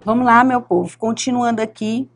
Vamos lá, meu povo, continuando aqui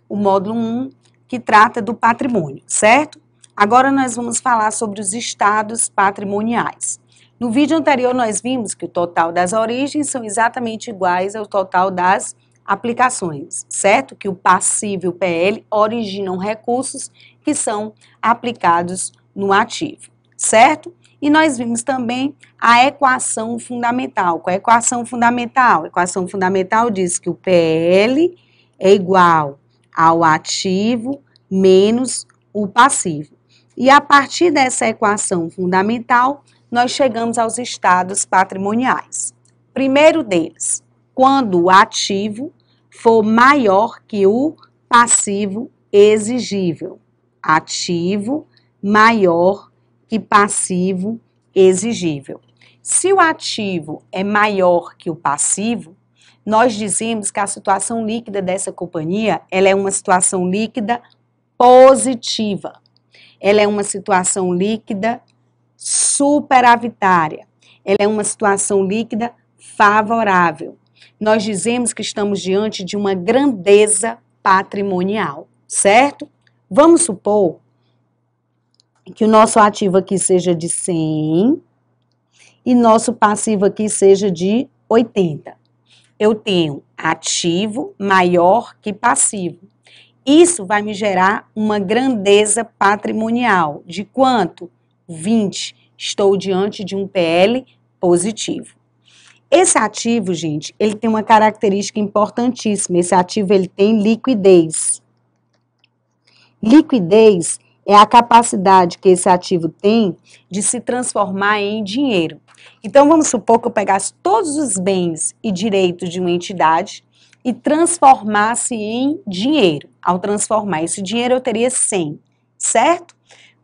o módulo 1, que trata do patrimônio, certo? Agora nós vamos falar sobre os estados patrimoniais. No vídeo anterior nós vimos que o total das origens são exatamente iguais ao total das aplicações, certo? Que o passivo e o PL originam recursos que são aplicados no ativo, certo? E nós vimos também a equação fundamental. Qual é a equação fundamental? A equação fundamental diz que o PL é igual ao ativo menos o passivo. E a partir dessa equação fundamental, nós chegamos aos estados patrimoniais. Primeiro deles, quando o ativo for maior que o passivo exigível. Ativo maior que passivo exigível. Se o ativo é maior que o passivo, nós dizemos que a situação líquida dessa companhia, ela é uma situação líquida positiva. Ela é uma situação líquida superavitária. Ela é uma situação líquida favorável. Nós dizemos que estamos diante de uma grandeza patrimonial, certo? Vamos supor que o nosso ativo aqui seja de 100 e nosso passivo aqui seja de 80. Eu tenho ativo maior que passivo. Isso vai me gerar uma grandeza patrimonial. De quanto? 20. Estou diante de um PL positivo. Esse ativo, gente, ele tem uma característica importantíssima. Esse ativo, ele tem liquidez. Liquidez é a capacidade que esse ativo tem de se transformar em dinheiro. Então, vamos supor que eu pegasse todos os bens e direitos de uma entidade e transformasse em dinheiro. Ao transformar esse dinheiro, eu teria 100, certo?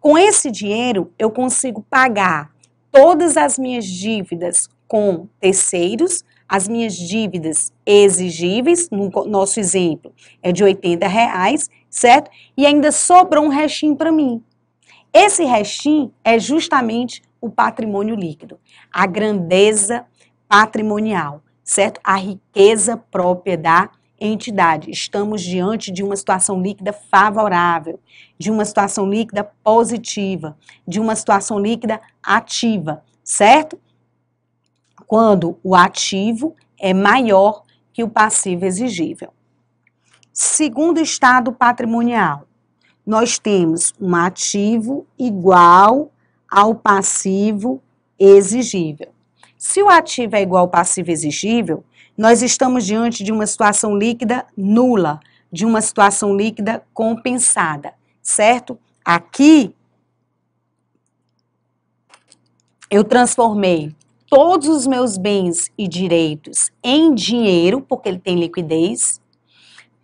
Com esse dinheiro, eu consigo pagar todas as minhas dívidas com terceiros, as minhas dívidas exigíveis, no nosso exemplo, é de R$80, certo? E ainda sobrou um restinho para mim. Esse restinho é justamente o patrimônio líquido, a grandeza patrimonial, certo? A riqueza própria da entidade. Estamos diante de uma situação líquida favorável, de uma situação líquida positiva, de uma situação líquida ativa, certo? Quando o ativo é maior que o passivo exigível. Segundo estado patrimonial, nós temos um ativo igual ao passivo exigível. Se o ativo é igual ao passivo exigível, nós estamos diante de uma situação líquida nula, de uma situação líquida compensada, certo? Aqui, eu transformei todos os meus bens e direitos em dinheiro, porque ele tem liquidez,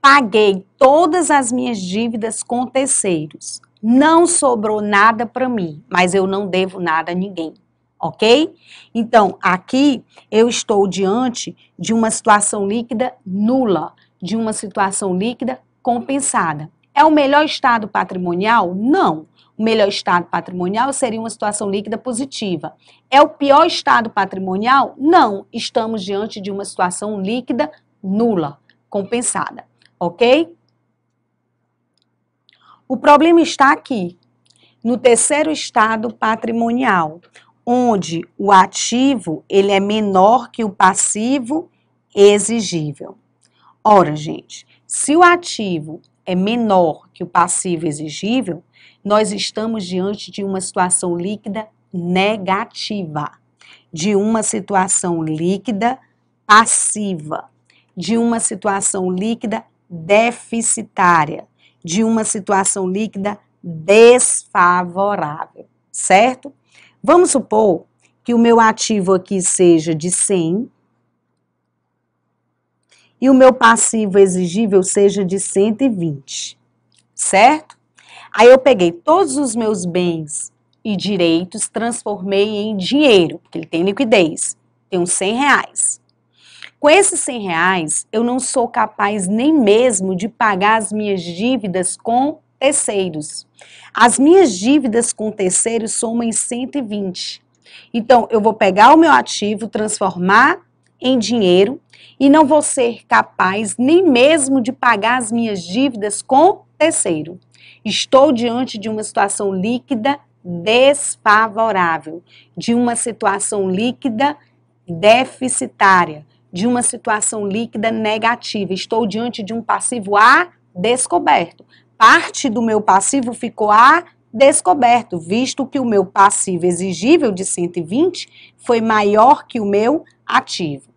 paguei todas as minhas dívidas com terceiros, não sobrou nada para mim, mas eu não devo nada a ninguém, ok? Então, aqui eu estou diante de uma situação líquida nula, de uma situação líquida compensada. É o melhor estado patrimonial? Não. O melhor estado patrimonial seria uma situação líquida positiva. É o pior estado patrimonial? Não. Estamos diante de uma situação líquida nula, compensada. Ok? O problema está aqui, no terceiro estado patrimonial, onde o ativo ele é menor que o passivo exigível. Ora, gente, se o ativo é menor que o passivo exigível, nós estamos diante de uma situação líquida negativa, de uma situação líquida passiva, de uma situação líquida deficitária, de uma situação líquida desfavorável, certo? Vamos supor que o meu ativo aqui seja de 100 e o meu passivo exigível seja de 120, certo? Aí eu peguei todos os meus bens e direitos, transformei em dinheiro, porque ele tem liquidez, tem uns R$100. Com esses R$100, eu não sou capaz nem mesmo de pagar as minhas dívidas com terceiros. As minhas dívidas com terceiros somam em 120. Então, eu vou pegar o meu ativo, transformar em dinheiro e não vou ser capaz nem mesmo de pagar as minhas dívidas com terceiro. Estou diante de uma situação líquida desfavorável, de uma situação líquida deficitária, de uma situação líquida negativa. Estou diante de um passivo a descoberto. Parte do meu passivo ficou a descoberto, visto que o meu passivo exigível de 120 foi maior que o meu ativo.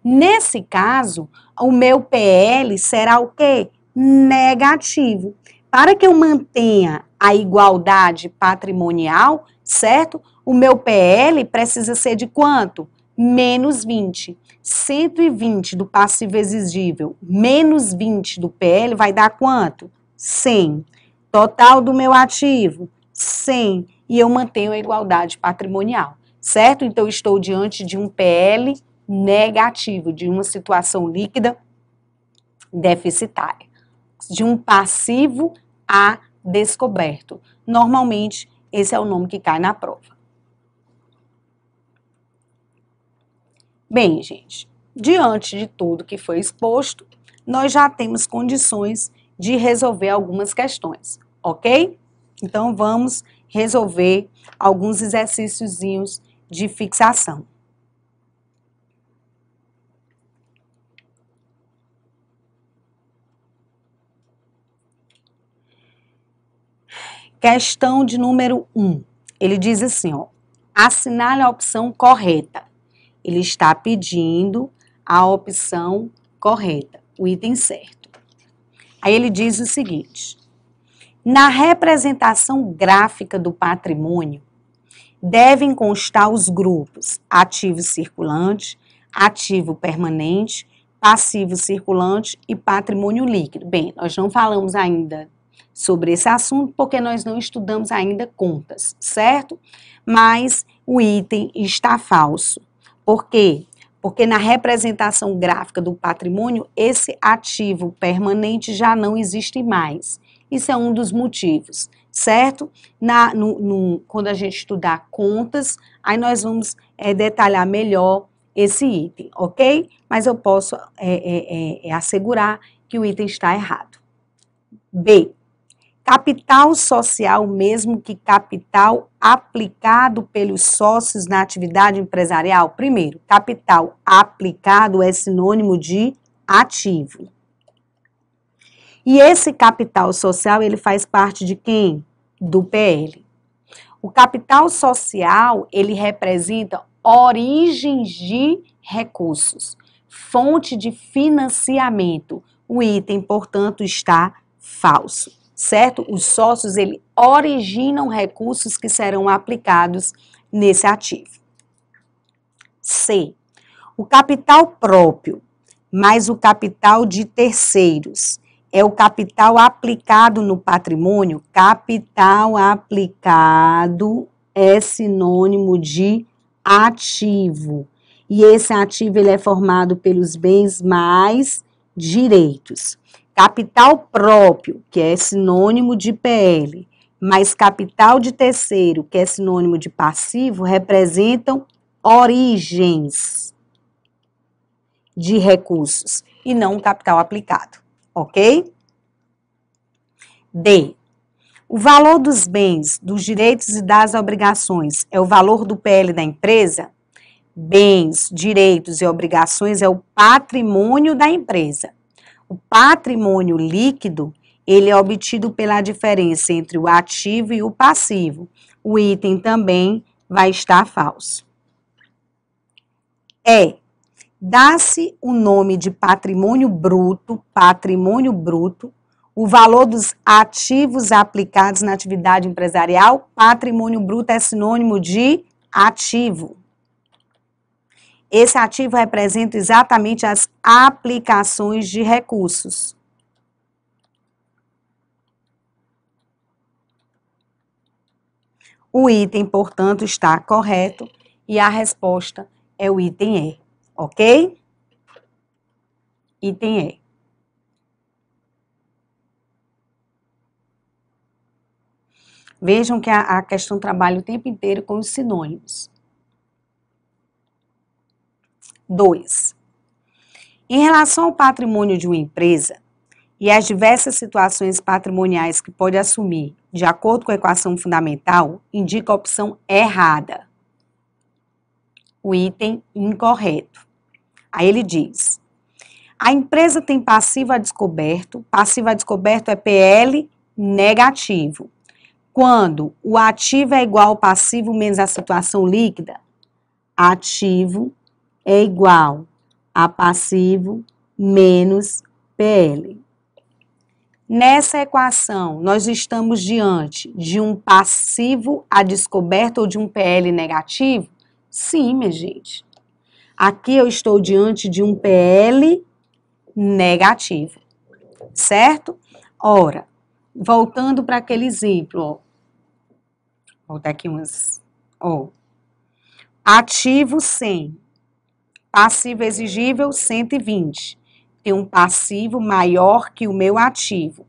Nesse caso, o meu PL será o quê? Negativo. Para que eu mantenha a igualdade patrimonial, certo? O meu PL precisa ser de quanto? Menos 20. 120 do passivo exigível menos 20 do PL vai dar quanto? 100. Total do meu ativo, 100. E eu mantenho a igualdade patrimonial, certo? Então, eu estou diante de um PL negativo, de uma situação líquida deficitária, de um passivo a descoberto. Normalmente, esse é o nome que cai na prova. Bem, gente, diante de tudo que foi exposto, nós já temos condições de resolver algumas questões, ok? Então, vamos resolver alguns exercíciozinhos de fixação. Questão de número 1. Ele diz assim, ó, assinale a opção correta. Ele está pedindo a opção correta, o item certo. Aí ele diz o seguinte: na representação gráfica do patrimônio, devem constar os grupos ativo circulante, ativo permanente, passivo circulante e patrimônio líquido. Bem, nós não falamos ainda sobre esse assunto porque nós não estudamos ainda contas, certo? Mas o item está falso. Por quê? Porque na representação gráfica do patrimônio, esse ativo permanente já não existe mais. Isso é um dos motivos, certo? Quando a gente estudar contas, aí nós vamos detalhar melhor esse item, ok? Mas eu posso assegurar que o item está errado. B. Capital social, mesmo que capital aplicado pelos sócios na atividade empresarial? Primeiro, capital aplicado é sinônimo de ativo. E esse capital social, ele faz parte de quem? Do PL. O capital social, ele representa origens de recursos, fonte de financiamento. O item, portanto, está falso. Certo? Os sócios, ele originam recursos que serão aplicados nesse ativo. C. O capital próprio mais o capital de terceiros é o capital aplicado no patrimônio. Capital aplicado é sinônimo de ativo. E esse ativo, ele é formado pelos bens mais direitos. Capital próprio, que é sinônimo de PL, mais capital de terceiro, que é sinônimo de passivo, representam origens de recursos e não capital aplicado, ok? D. O valor dos bens, dos direitos e das obrigações é o valor do PL da empresa? Bens, direitos e obrigações é o patrimônio da empresa. O patrimônio líquido, ele é obtido pela diferença entre o ativo e o passivo. O item também vai estar falso. Dá-se o nome de patrimônio bruto, o valor dos ativos aplicados na atividade empresarial. Patrimônio bruto é sinônimo de ativo. Esse ativo representa exatamente as aplicações de recursos. O item, portanto, está correto e a resposta é o item E, ok? Item E. Vejam que a questão trabalha o tempo inteiro com os sinônimos. 2. Em relação ao patrimônio de uma empresa e as diversas situações patrimoniais que pode assumir, de acordo com a equação fundamental, indica a opção errada. O item incorreto. Aí ele diz: a empresa tem passivo a descoberto é PL negativo. Quando o ativo é igual ao passivo menos a situação líquida, ativo é igual a passivo menos PL. Nessa equação, nós estamos diante de um passivo a descoberto ou de um PL negativo? Sim, minha gente. Aqui eu estou diante de um PL negativo, certo? Ora, voltando para aquele exemplo, ó. Vou dar aqui umas, ó. Ativo 100, passivo exigível 120. Tem um passivo maior que o meu ativo.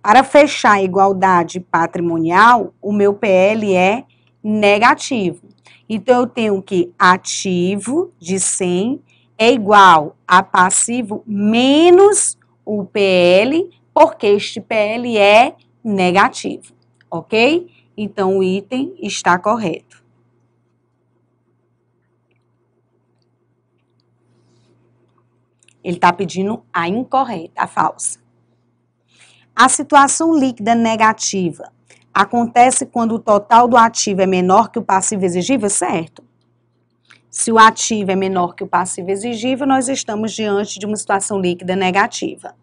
Para fechar a igualdade patrimonial, o meu PL é negativo. Então, eu tenho que ativo de 100 é igual a passivo menos o PL, porque este PL é negativo, ok? Então, o item está correto. Ele está pedindo a incorreta, a falsa. A situação líquida negativa acontece quando o total do ativo é menor que o passivo exigível, certo? Se o ativo é menor que o passivo exigível, nós estamos diante de uma situação líquida negativa.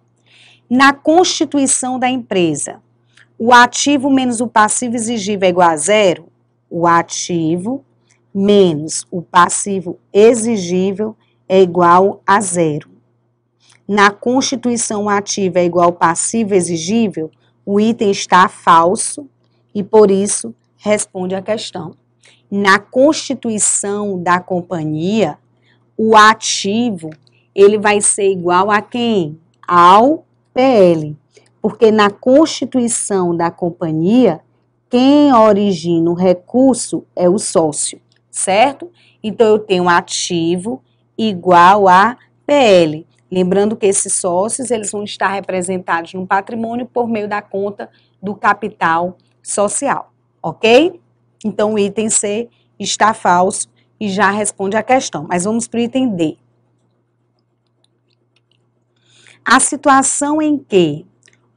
Na constituição da empresa, o ativo menos o passivo exigível é igual a zero? O ativo menos o passivo exigível é igual a zero. Na constituição ativa é igual ao passivo exigível, o item está falso e, por isso, responde a questão. Na constituição da companhia, o ativo, ele vai ser igual a quem? Ao PL. Porque na constituição da companhia, quem origina o recurso é o sócio, certo? Então, eu tenho ativo igual a PL. Lembrando que esses sócios, eles vão estar representados no patrimônio por meio da conta do capital social, ok? Então, o item C está falso e já responde a questão. Mas vamos para o item D. A situação em que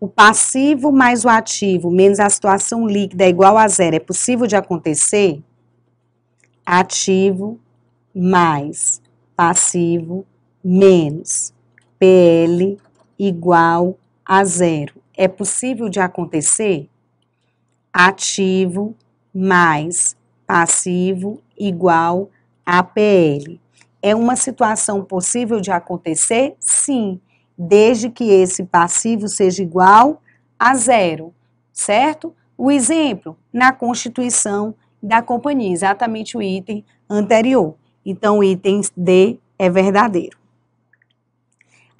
o passivo mais o ativo menos a situação líquida é igual a zero é possível de acontecer? Ativo mais passivo menos PL igual a zero. É possível de acontecer? Ativo mais passivo igual a PL. É uma situação possível de acontecer? Sim, desde que esse passivo seja igual a zero, certo? O exemplo, na constituição da companhia, exatamente o item anterior. Então, o item D é verdadeiro.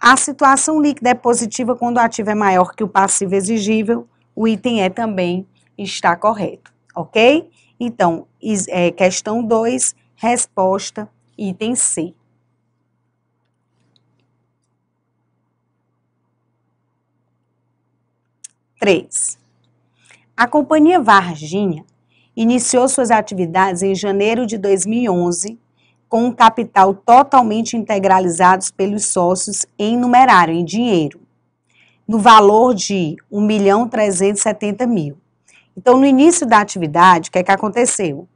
A situação líquida é positiva quando o ativo é maior que o passivo exigível, o item E também está correto, ok? Então, questão 2, resposta, item C. Três. A Companhia Varginha iniciou suas atividades em janeiro de 2011 com um capital totalmente integralizados pelos sócios em numerário, em dinheiro, no valor de R$ 1.370.000. Então, no início da atividade, o que é que aconteceu?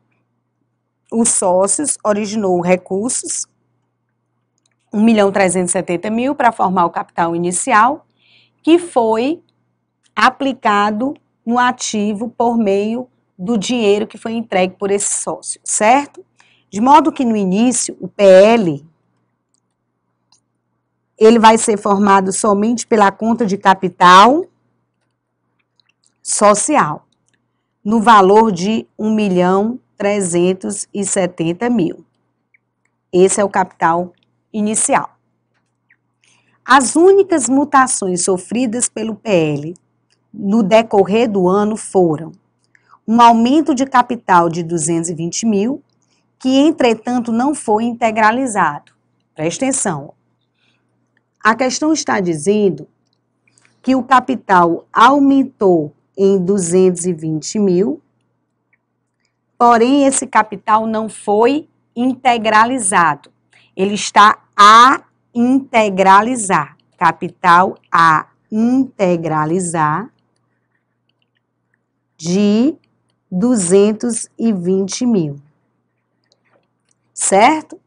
Os sócios originou recursos, R$ 1.370.000 para formar o capital inicial, que foi aplicado no ativo por meio do dinheiro que foi entregue por esse sócio, certo? De modo que no início, o PL, ele vai ser formado somente pela conta de capital social, no valor de R$ 1.370.000. Esse é o capital inicial. As únicas mutações sofridas pelo PL no decorrer do ano foram um aumento de capital de 220.000, que, entretanto, não foi integralizado. Presta atenção. a questão está dizendo que o capital aumentou em 220 mil, porém esse capital não foi integralizado. Ele está a integralizar. Capital a integralizar de 220 mil. Certo?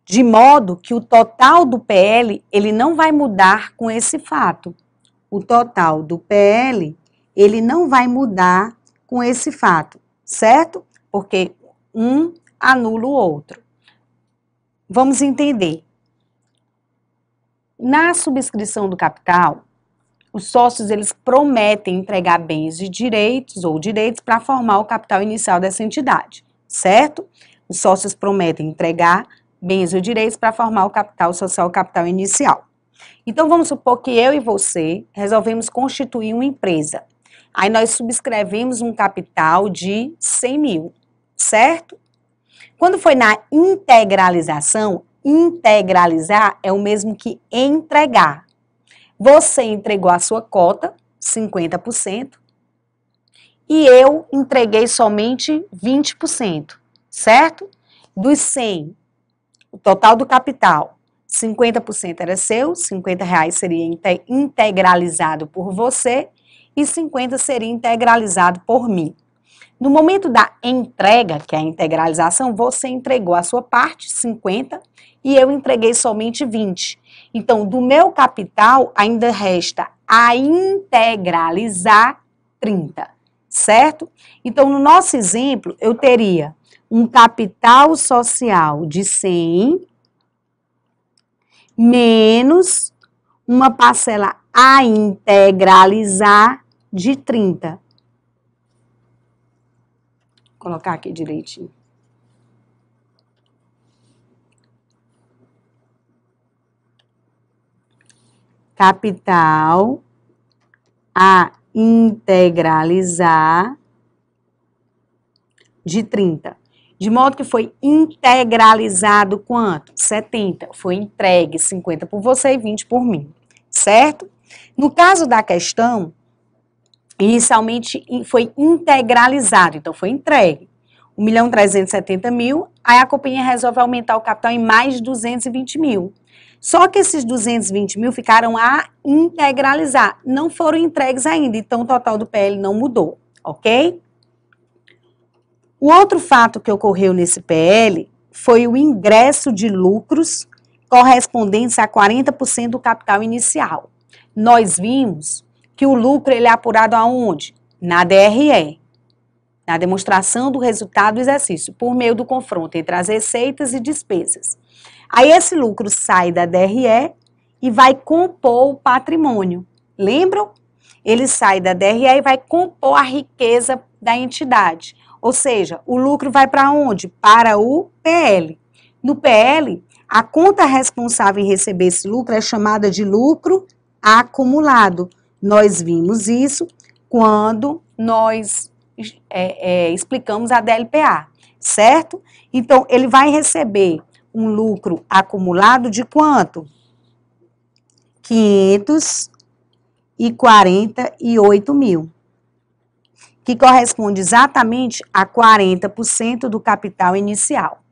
De modo que o total do PL, ele não vai mudar com esse fato. O total do PL, ele não vai mudar com esse fato, certo? Porque um anula o outro. Vamos entender. Na subscrição do capital, os sócios, eles prometem entregar bens e direitos ou direitos para formar o capital inicial dessa entidade, certo? Os sócios prometem entregar bens ou direitos para formar o capital social, o capital inicial. Então, vamos supor que eu e você resolvemos constituir uma empresa. Aí nós subscrevemos um capital de 100 mil, certo? Quando foi na integralização, integralizar é o mesmo que entregar. Você entregou a sua cota, 50%, e eu entreguei somente 20%, certo? Dos 100, o total do capital, 50% era seu, R$50 seria integralizado por você e 50 seria integralizado por mim. No momento da entrega, que é a integralização, você entregou a sua parte, 50, e eu entreguei somente 20. Então, do meu capital, ainda resta a integralizar 30, certo? Então, no nosso exemplo, eu teria um capital social de 100 menos uma parcela a integralizar de 30. Vou colocar aqui direitinho. Capital a integralizar de 30. De modo que foi integralizado quanto? 70. Foi entregue 50 por você e 20 por mim, certo? No caso da questão, inicialmente foi integralizado, então foi entregue. 1.370.000, aí a companhia resolve aumentar o capital em mais 220 mil. Só que esses 220 mil ficaram a integralizar, não foram entregues ainda, então o total do PL não mudou, ok? O outro fato que ocorreu nesse PL foi o ingresso de lucros correspondentes a 40% do capital inicial. Nós vimos que o lucro ele é apurado aonde? Na DRE, na demonstração do resultado do exercício, por meio do confronto entre as receitas e despesas. Aí esse lucro sai da DRE e vai compor o patrimônio. Lembram? Ele sai da DRE e vai compor a riqueza da entidade. Ou seja, o lucro vai para onde? Para o PL. No PL, a conta responsável em receber esse lucro é chamada de lucro acumulado. Nós vimos isso quando nós explicamos a DLPA, certo? Então, ele vai receber um lucro acumulado de quanto? 548 mil. Que corresponde exatamente a 40% do capital inicial.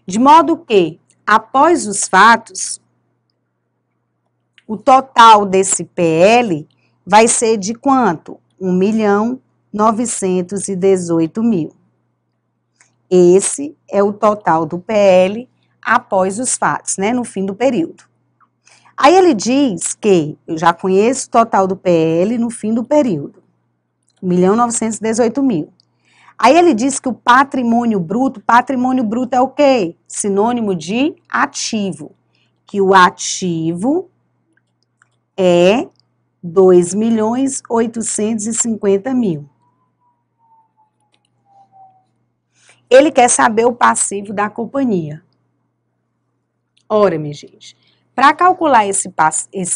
De modo que, após os fatos, o total desse PL vai ser de quanto? 1.918.000. Esse é o total do PL após os fatos, né, no fim do período. Aí ele diz que, eu já conheço o total do PL no fim do período. 1.918.000. Aí ele diz que o patrimônio bruto é o quê? Sinônimo de ativo. Que o ativo é 2.850.000. Ele quer saber o passivo da companhia. Ora, minha gente, para calcular esse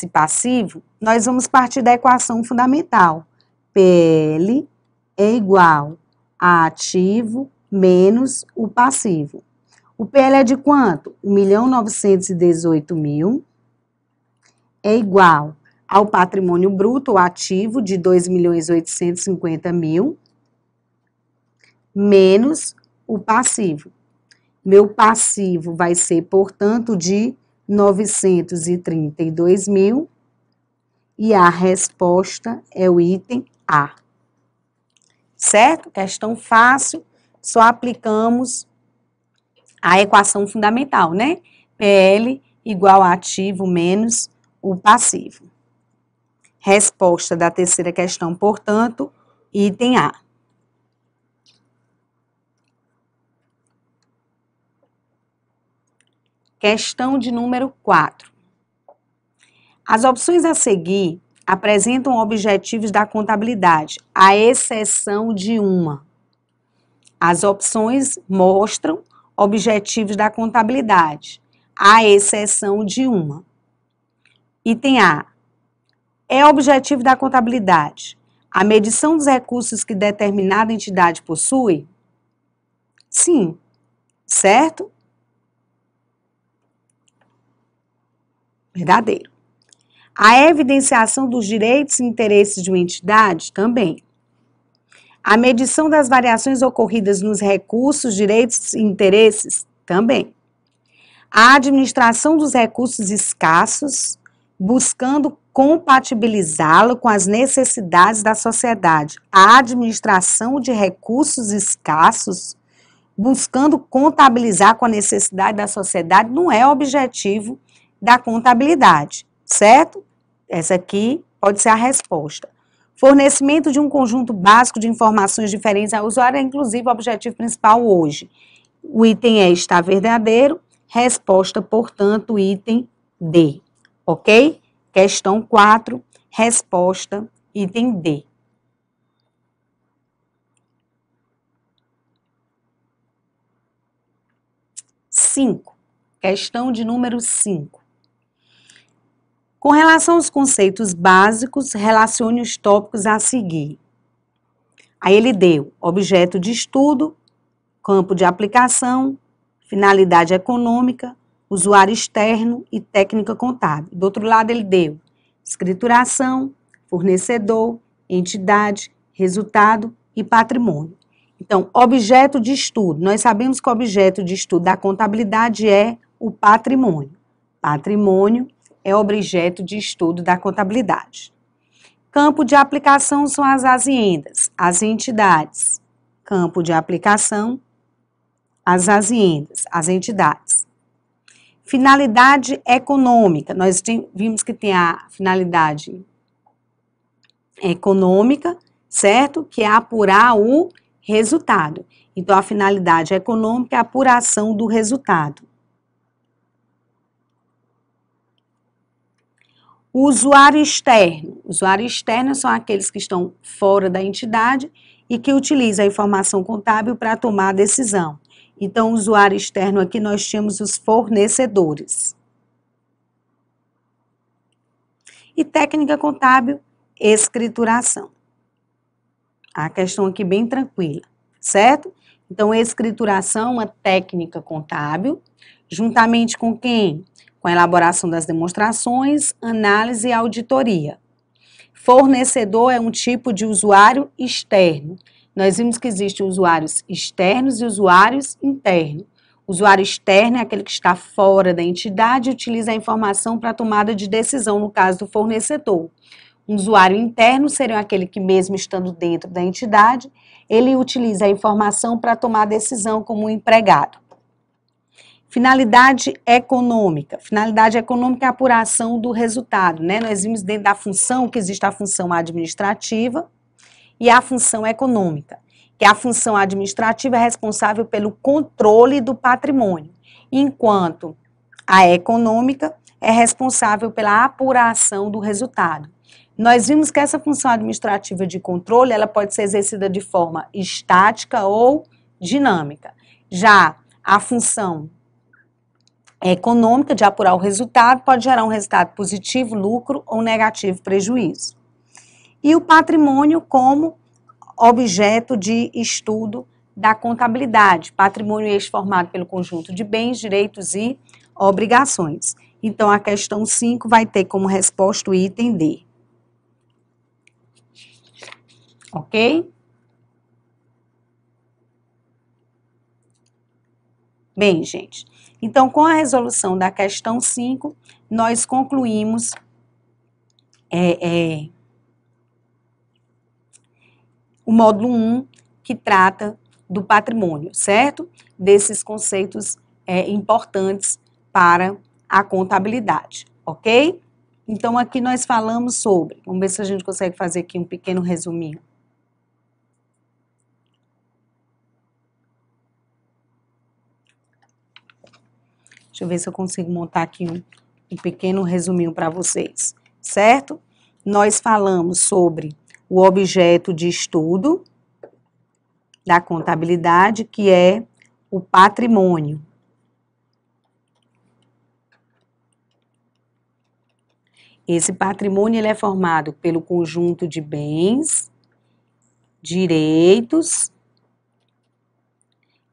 passivo, nós vamos partir da equação fundamental. PL é igual a ativo menos o passivo. O PL é de quanto? 1.918.000 é igual ao patrimônio bruto ou ativo de 2.850.000 menos o passivo. Meu passivo vai ser, portanto, de 932.000 e a resposta é o item A. Certo? Questão fácil, só aplicamos a equação fundamental, né? PL igual a ativo menos o passivo. Resposta da terceira questão, portanto, item A. Questão de número 4. As opções a seguir apresentam objetivos da contabilidade, à exceção de uma. As opções mostram objetivos da contabilidade, à exceção de uma. Item A. É objetivo da contabilidade a medição dos recursos que determinada entidade possui? Sim. Certo? Verdadeiro. A evidenciação dos direitos e interesses de uma entidade? Também. A medição das variações ocorridas nos recursos, direitos e interesses? Também. A administração dos recursos escassos, buscando compatibilizá-lo com as necessidades da sociedade. A administração de recursos escassos, buscando contabilizar com a necessidade da sociedade, não é objetivo da contabilidade, certo? Essa aqui pode ser a resposta. Fornecimento de um conjunto básico de informações diferentes ao usuário é, inclusive, o objetivo principal hoje. O item E está verdadeiro, resposta, portanto, item D, ok? Questão 4, resposta, item D. 5, questão de número 5. Com relação aos conceitos básicos, relacione os tópicos a seguir. Aí ele deu objeto de estudo, campo de aplicação, finalidade econômica, usuário externo e técnica contábil. Do outro lado ele deu escrituração, fornecedor, entidade, resultado e patrimônio. Então, objeto de estudo. Nós sabemos que o objeto de estudo da contabilidade é o patrimônio. Patrimônio é objeto de estudo da contabilidade. Campo de aplicação são as aziendas, as entidades. Campo de aplicação, as aziendas, as entidades. Finalidade econômica. Nós vimos que tem a finalidade econômica, certo? Que é apurar o resultado. Então, a finalidade econômica é a apuração do resultado. O usuário externo. Usuário externo são aqueles que estão fora da entidade e que utilizam a informação contábil para tomar a decisão. Então, o usuário externo aqui nós tínhamos os fornecedores. E técnica contábil, escrituração. A questão aqui bem tranquila, certo? Então, escrituração é uma técnica contábil, juntamente com quem? Com a elaboração das demonstrações, análise e auditoria. Fornecedor é um tipo de usuário externo. Nós vimos que existem usuários externos e usuários internos. O usuário externo é aquele que está fora da entidade e utiliza a informação para a tomada de decisão, no caso do fornecedor. Um usuário interno seria aquele que, mesmo estando dentro da entidade, ele utiliza a informação para tomar a decisão como um empregado. Finalidade econômica. Finalidade econômica é a apuração do resultado, né? Nós vimos dentro da função que existe a função administrativa e a função econômica, que a função administrativa é responsável pelo controle do patrimônio, enquanto a econômica é responsável pela apuração do resultado. Nós vimos que essa função administrativa de controle, ela pode ser exercida de forma estática ou dinâmica. Já a função econômica de apurar o resultado pode gerar um resultado positivo, lucro, ou negativo, prejuízo. E o patrimônio como objeto de estudo da contabilidade. Patrimônio é formado pelo conjunto de bens, direitos e obrigações. Então, a questão 5 vai ter como resposta o item D. Ok? Bem, gente, então, com a resolução da questão 5, nós concluímos o módulo 1, que trata do patrimônio, certo? Desses conceitos importantes para a contabilidade, ok? Então, aqui nós falamos sobre, vamos ver se a gente consegue fazer aqui um pequeno resuminho. Deixa eu ver se eu consigo montar aqui um pequeno resuminho para vocês, certo? Nós falamos sobre o objeto de estudo da contabilidade, que é o patrimônio. Esse patrimônio ele é formado pelo conjunto de bens, direitos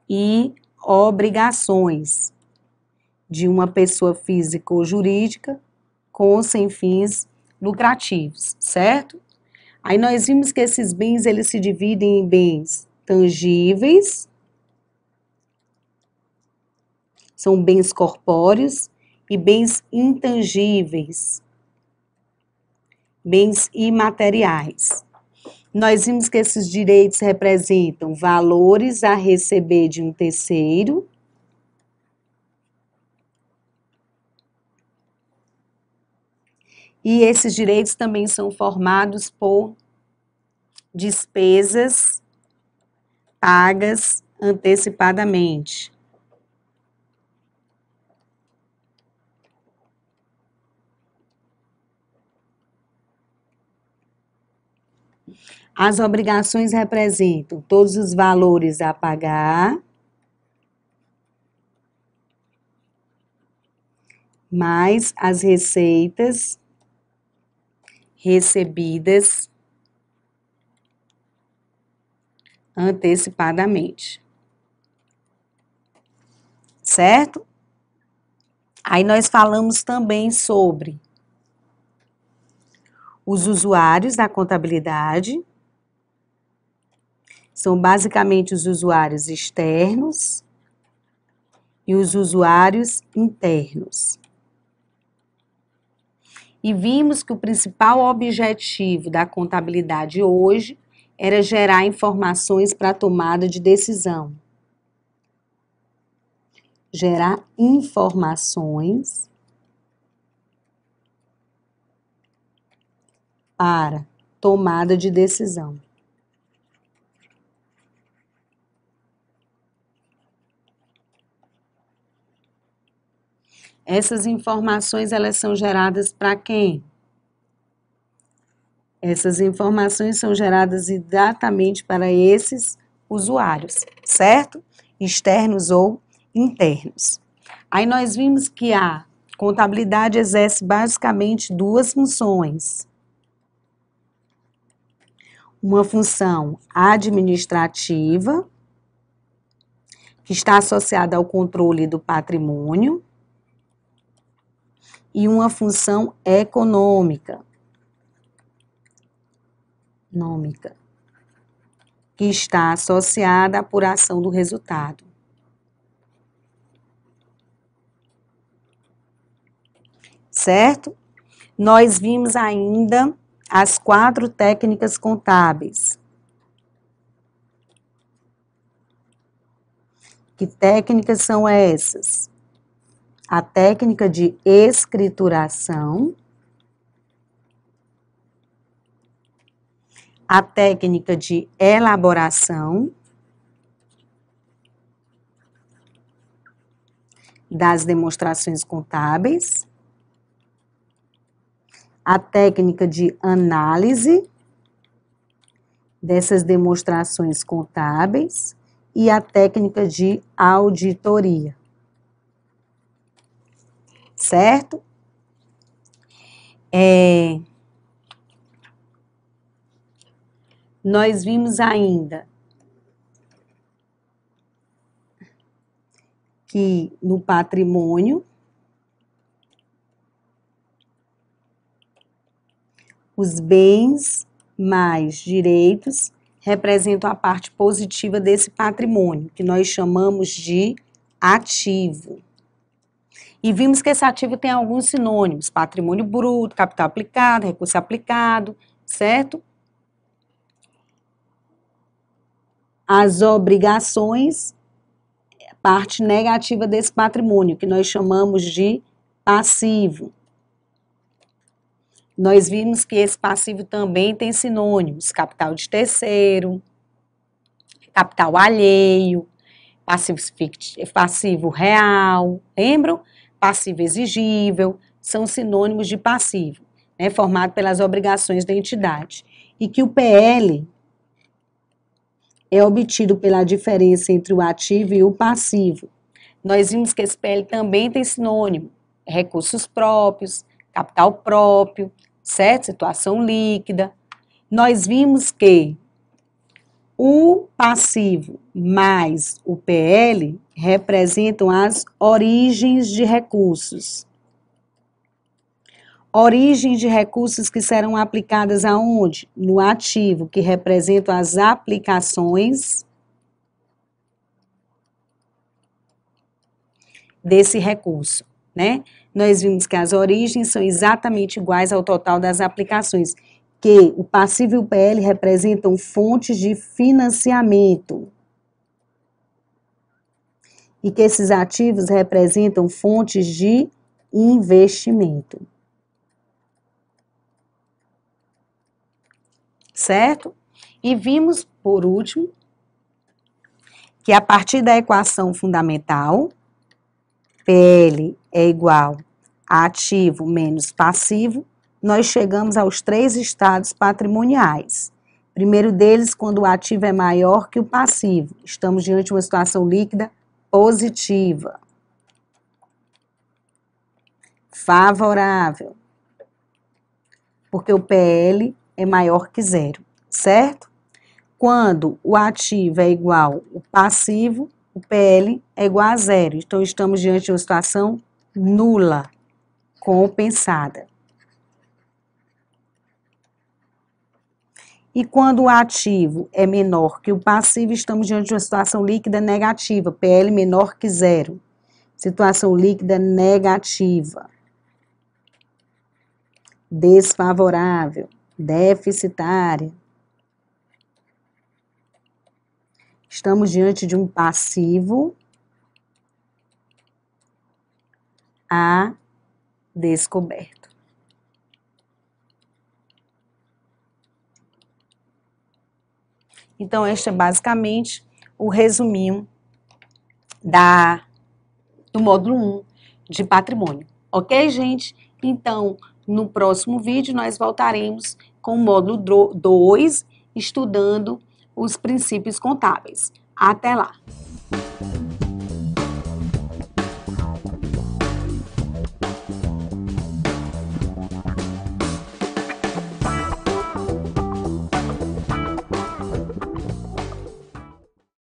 e obrigações de uma pessoa física ou jurídica com ou sem fins lucrativos, certo? Aí nós vimos que esses bens eles se dividem em bens tangíveis, são bens corpóreos, e bens intangíveis, bens imateriais. Nós vimos que esses direitos representam valores a receber de um terceiro, e esses direitos também são formados por despesas pagas antecipadamente. As obrigações representam todos os valores a pagar, mais as receitas recebidas antecipadamente. Certo? Aí nós falamos também sobre os usuários da contabilidade. São basicamente os usuários externos e os usuários internos. E vimos que o principal objetivo da contabilidade hoje era gerar informações para a tomada de decisão. Gerar informações para tomada de decisão. Essas informações, elas são geradas para quem? Essas informações são geradas exatamente para esses usuários, certo? Externos ou internos. Aí nós vimos que a contabilidade exerce basicamente duas funções. Uma função administrativa, que está associada ao controle do patrimônio, e uma função econômica, que está associada à apuração do resultado. Certo? Nós vimos ainda as 4 técnicas contábeis. Que técnicas são essas? A técnica de escrituração, a técnica de elaboração das demonstrações contábeis, a técnica de análise dessas demonstrações contábeis e a técnica de auditoria. Certo? Nós vimos ainda que no patrimônio Os bens mais direitos representam a parte positiva desse patrimônio, que nós chamamos de ativo. E vimos que esse ativo tem alguns sinônimos: patrimônio bruto, capital aplicado, recurso aplicado, certo? As obrigações, parte negativa desse patrimônio, que nós chamamos de passivo. Nós vimos que esse passivo também tem sinônimos: capital de terceiro, capital alheio, passivo real, lembram? Passivo exigível, são sinônimos de passivo, né, formado pelas obrigações da entidade. E que o PL é obtido pela diferença entre o ativo e o passivo. Nós vimos que esse PL também tem sinônimo: recursos próprios, capital próprio, certo? Situação líquida. Nós vimos que o passivo mais o PL representam as origens de recursos. Origens de recursos que serão aplicadas aonde? No ativo, que representam as aplicações desse recurso, né? Nós vimos que as origens são exatamente iguais ao total das aplicações, que o passivo e o PL representam fontes de financiamento e que esses ativos representam fontes de investimento. Certo? E vimos, por último, que a partir da equação fundamental, PL é igual a ativo menos passivo, nós chegamos aos 3 estados patrimoniais. Primeiro deles, quando o ativo é maior que o passivo. Estamos diante de uma situação líquida positiva. Favorável. Porque o PL é maior que zero, certo? Quando o ativo é igual ao passivo, o PL é igual a zero. Então, estamos diante de uma situação nula, compensada. E quando o ativo é menor que o passivo, estamos diante de uma situação líquida negativa, PL menor que zero. Situação líquida negativa. Desfavorável, deficitária. Estamos diante de um passivo a descoberto. Então, este é basicamente o resuminho do módulo 1 de patrimônio. Ok, gente? Então, no próximo vídeo, nós voltaremos com o módulo 2, estudando os princípios contábeis. Até lá!